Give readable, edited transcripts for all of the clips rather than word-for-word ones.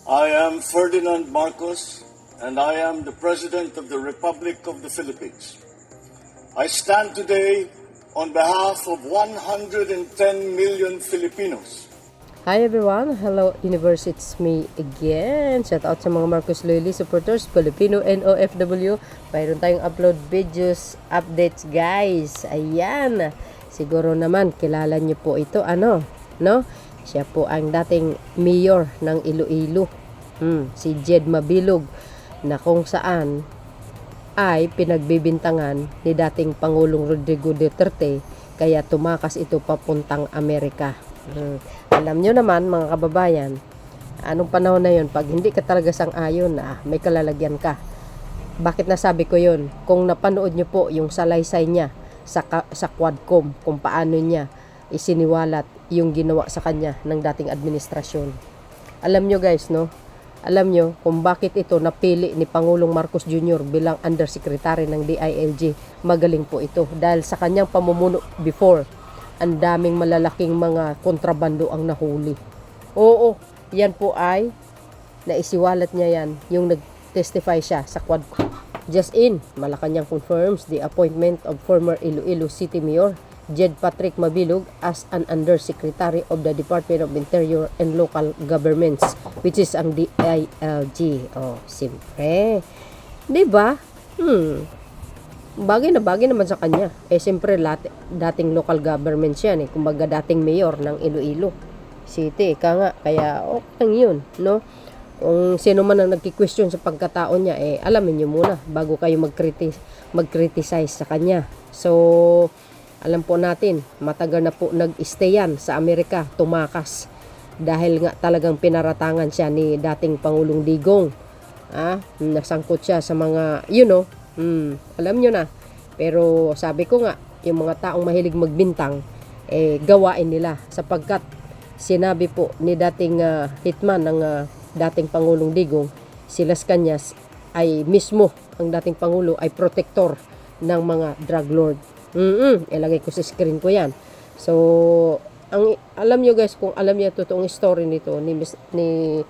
I am Ferdinand Marcos, and I am the President of the Republic of the Philippines. I stand today on behalf of 110 million Filipinos. Hi everyone! Hello Universe, it's me again. Shout out sa mga Marcos Loyalty supporters, Filipino and OFW. Mayroon tayong upload videos, updates guys. Ayan. Siguro naman kilala niyo po ito, no? Siya po ang dating mayor ng Iloilo. Si Jed Mabilog, na kung saan ay pinagbibintangan ni dating Pangulong Rodrigo Duterte, kaya tumakas ito papuntang Amerika. Alam nyo naman mga kababayan, anong panahon na yun, pag hindi ka talaga sang-ayon, may kalalagyan ka. Bakit nasabi ko yun? Kung napanood nyo po yung salaysay niya sa Quadcom, kung paano niya isiniwalat yung ginawa sa kanya ng dating administrasyon. Alam nyo guys, no? Alam nyo kung bakit ito napili ni Pangulong Marcos Jr. bilang Undersecretary ng DILG. Magaling po ito dahil sa kanyang pamumuno before, ang daming malalaking mga kontrabando ang nahuli. Oo, yan po ay naisiwalat niya yan, yung nag-testify siya sa Quadcom. Just in, Malacanang confirms the appointment of former Iloilo City Mayor Jed Patrick Mabilog as an Undersecretary of the Department of Interior and Local Governments, which is ang DILG. Oh, siyempre. Diba? Bagay naman sa kanya. Siyempre, dating local government siya, kumbaga dating mayor ng Iloilo City. Kaya okay yun, no? Kung sino man ang nagki-question sa pagkatao niya, alamin niyo muna bago kayo mag-criticize sa kanya. So, alam po natin, matagal na po nag-stay yan sa Amerika, tumakas. Dahil nga talagang pinaratangan siya ni dating Pangulong Digong. Nasangkot siya sa mga, alam nyo na. Pero sabi ko nga, yung mga taong mahilig magbintang, gawain nila. Sapagkat sinabi po ni dating hitman ng dating Pangulong Digong, si Las Cañas ay mismo, ang dating Pangulo ay protector ng mga drug lord. Ilagay ko sa screen ko yan. So, alam nyo guys, kung alam nyo totoong story nito ni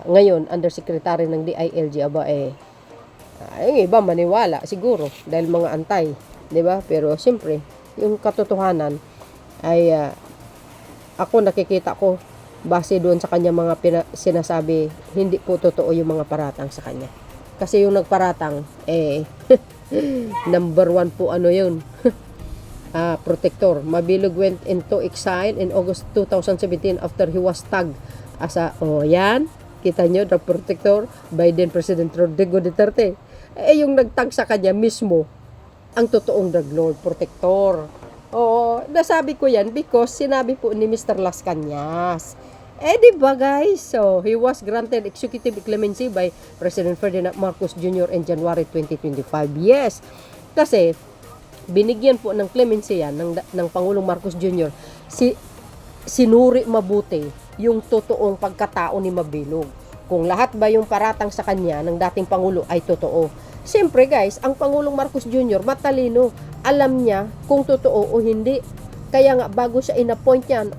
ngayon Undersecretary ng DILG, yung iba maniwala siguro dahil mga antay, 'di ba? Pero siyempre, yung katotohanan ay ako nakikita ko base doon sa kanya mga sinasabi, hindi po totoo yung mga paratang sa kanya. Kasi yung nagparatang number 1 po yun. Protector. Mabilog went into exile in August 2017 after he was tagged as yan, kita nyo, the protector by then President Rodrigo Duterte. Yung nagtag sa kanya mismo ang totoong drug lord, protector. Nasabi ko yan because sinabi po ni Mr. Las Cañas. Diba guys? So, he was granted executive clemency by President Ferdinand Marcos Jr. in January 2025. Yes, kasi binigyan po ng clemency yan ng Pangulong Marcos Jr. Sinuri mabuti yung totoong pagkatao ni Mabilog. Kung lahat ba yung paratang sa kanya ng dating Pangulo ay totoo. Siyempre guys, ang Pangulong Marcos Jr. matalino. Alam niya kung totoo o hindi. Kaya nga bago siya in-appoint yan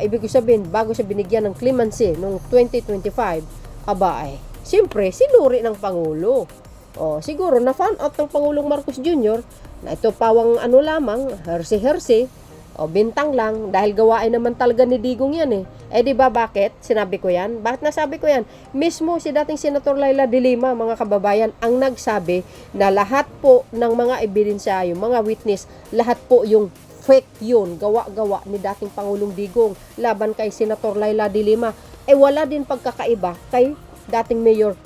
ibig sabihin, bago siya binigyan ng clemency noong 2025, siyempre, sinuri ng Pangulo. Siguro, na-found out ng Pangulong Marcos Jr. na ito pawang lamang, hersi-hersi, bintang lang, dahil gawain naman talaga ni Digong yan diba bakit? Sinabi ko yan? Bakit nasabi ko yan? Mismo si dating Senator Laila de Lima, mga kababayan, ang nagsabi na lahat po ng mga ebidensya, yung mga witness, lahat po yung fake yun, gawa-gawa ni dating Pangulong Digong laban kay Senator Laila de Lima. Wala din pagkakaiba kay dating Mayor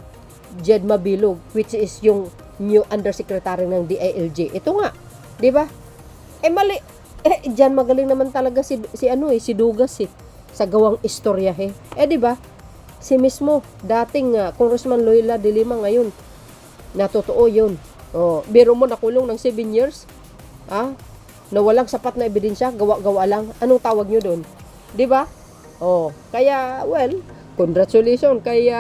Jed Mabilog, which is yung new Undersecretary ng DILG. Ito nga, di ba? Mali. Diyan magaling naman talaga si Dugas sa gawang istorya di ba? Si mismo dating Congressman Laila de Lima ngayon, na totoo yun. Biro mo nakulong ng 7 years. Na walang sapat na ebidensya, gawa-gawa lang. Anong tawag nyo doon? Di ba? Kaya, congratulations kay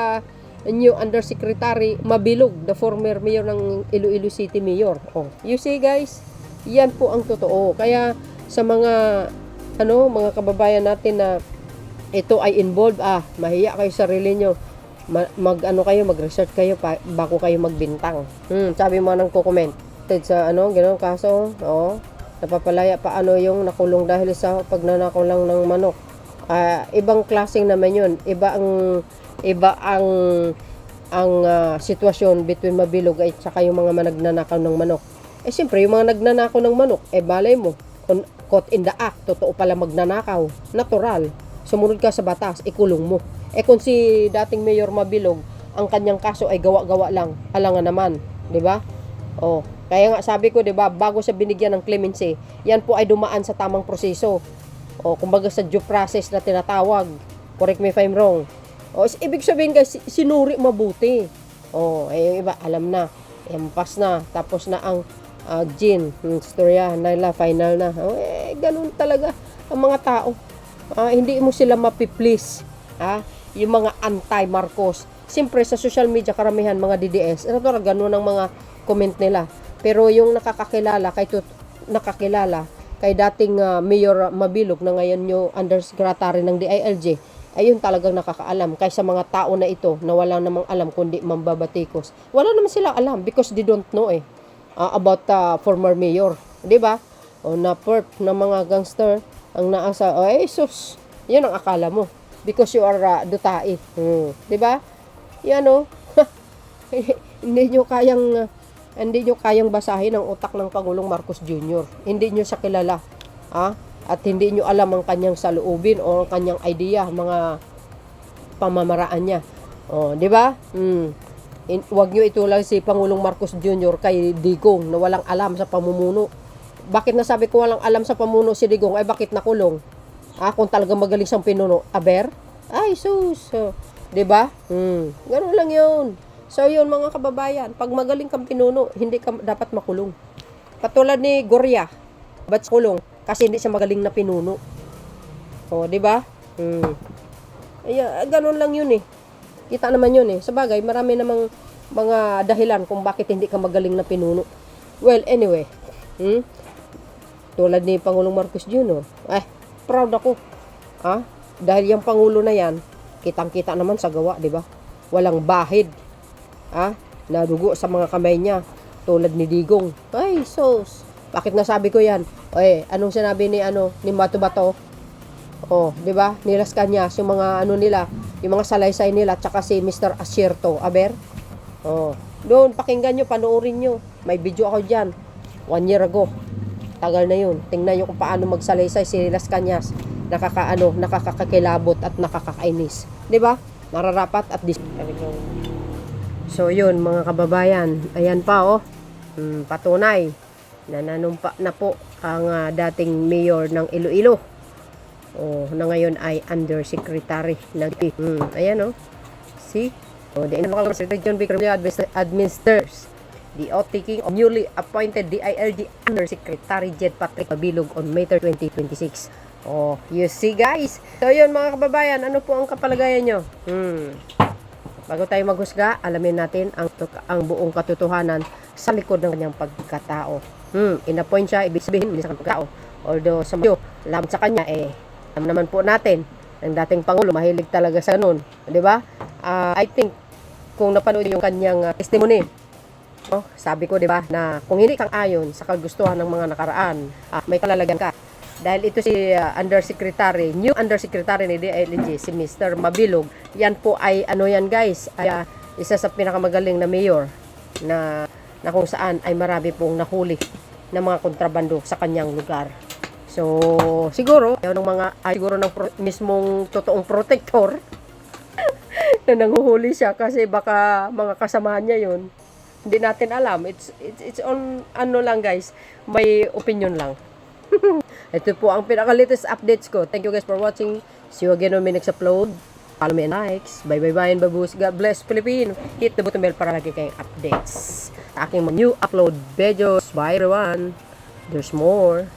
new Undersecretary Mabilog, the former mayor ng Iloilo City Mayor. You see guys, yan po ang totoo. Kaya sa mga mga kababayan natin na ito ay involved, mahiya kayo sa sarili nyo. Mag-research kayo bago kayo magbintang. Sabi mo nang kukomment sa gano'ng kaso, napapalaya pa yung nakulong dahil sa pagnanakaw lang ng manok. Ibang klaseng naman yun. Iba ang sitwasyon between Mabilog at saka yung mga nagnanakaw ng manok. Siyempre, yung mga nagnanakaw ng manok, balay mo, caught in the act, totoo pala magnanakaw. Natural. Sumunod ka sa batas, ikulong mo. Kung si dating Mayor Mabilog, ang kanyang kaso ay gawa-gawa lang, alangan naman, 'di ba? Kaya nga sabi ko, 'di ba, bago siya binigyan ng clemency, yan po ay dumaan sa tamang proseso. Kumbaga sa due process na tinatawag. Correct me if I'm wrong. Ibig sabihin guys, sinuri mabuti. Yung iba alam na, empas na, tapos na ang Jean, storya, Naila, final na. Ganun talaga ang mga tao. Hindi mo sila mapiplease. Yung mga anti-Marcos. Siyempre sa social media karamihan mga DDS, ganun ang mga comment nila. Pero yung nakakakilala kay dating Mayor Mabilog na ngayon yung undersecretary ng DILG, ayun talagang nakakaalam kaysa mga tao na ito na wala namang alam kundi mambabatikos. Wala naman sila alam because they don't know about former mayor, 'di ba? Na perp na mga gangster ang naasa. Sus, 'yun ang akala mo because you are dutai. 'Di ba? Yan hindi nyo kayang basahin ang utak ng Pangulong Marcos Jr. Hindi nyo siya kilala. At hindi nyo alam ang kanyang saloobin o ang kanyang idea, mga pamamaraan niya. Di ba? Huwag nyo itulang si Pangulong Marcos Jr. kay Digong na walang alam sa pamumuno. Bakit nasabi ko walang alam sa pamuno si Digong? Bakit nakulong? Kung talagang magaling siyang pinuno, Ay, sus. Di ba? Ganun lang yun. So, yun mga kababayan, pag magaling kang pinuno, hindi ka dapat makulong. Patulad ni Goria, ba't kulong? Kasi hindi siya magaling na pinuno. Di ba? Ganun lang yun Kita naman yun Sabagay, marami namang mga dahilan kung bakit hindi ka magaling na pinuno. Well, anyway. Tulad ni Pangulong Marcos Jr. Proud ako. Dahil yung Pangulo na yan, kitang-kita naman sa gawa, di ba? Walang bahid. Nadugo sa mga kamay niya. Tulad ni Digong. Ay, sos. Bakit nasabi ko yan? Anong sinabi ni Bato-Bato? Di ba? Ni Las Cañas, yung mga nila, yung mga salaysay nila, tsaka si Mr. Asierto, doon, pakinggan nyo, panoorin nyo. May video ako dyan. 1 year ago. Tagal na yun. Tingnan nyo kung paano magsalaysay si Las Cañas. Nakakakilabot at nakakakainis. Di ba? Nararapat at So, yun, mga kababayan. Ayan pa, patunay na nanumpa na po ang dating mayor ng Iloilo. Na ngayon ay undersecretary ng ayan see? The Region Victoria administers the outtaking of newly appointed DILG Undersecretary Jed Patrick Mabilog on May 3, 2026. You see guys? So yun mga kababayan, ano po ang kapalagayan nyo? Bago tayo maghusga, alamin natin ang buong katotohanan sa likod ng kanyang pagkatao. Inappoint siya, ibig sabihin, hindi sa pagkatao. Although sa medyo, alam sa kanya, alam naman po natin, ang dating Pangulo, mahilig talaga sa ganun. Diba? I think, kung napanood yung kanyang testimony, sabi ko, diba, na kung hindi kang ayon sa kagustuhan ng mga nakaraan, may kalalagyan ka. Dahil ito si new undersecretary ni DILG, si Mr. Mabilog, yan po ay, yan guys, ay isa sa pinakamagaling na mayor na kung saan ay marami pong nahuli na mga kontrabando sa kanyang lugar. So, siguro, siguro ng mismong totoong protector na nanguhuli siya kasi baka mga kasamahan niya yun. Hindi natin alam. It's on, lang guys, may opinion lang. Ito po ang pinaka-latest updates ko. Thank you guys for watching. See you again on my next upload. Follow me and likes. Bye and babus. God bless Philippines. Hit the button bell para lagi kayong updates. Aking new upload videos. Bye everyone. There's more.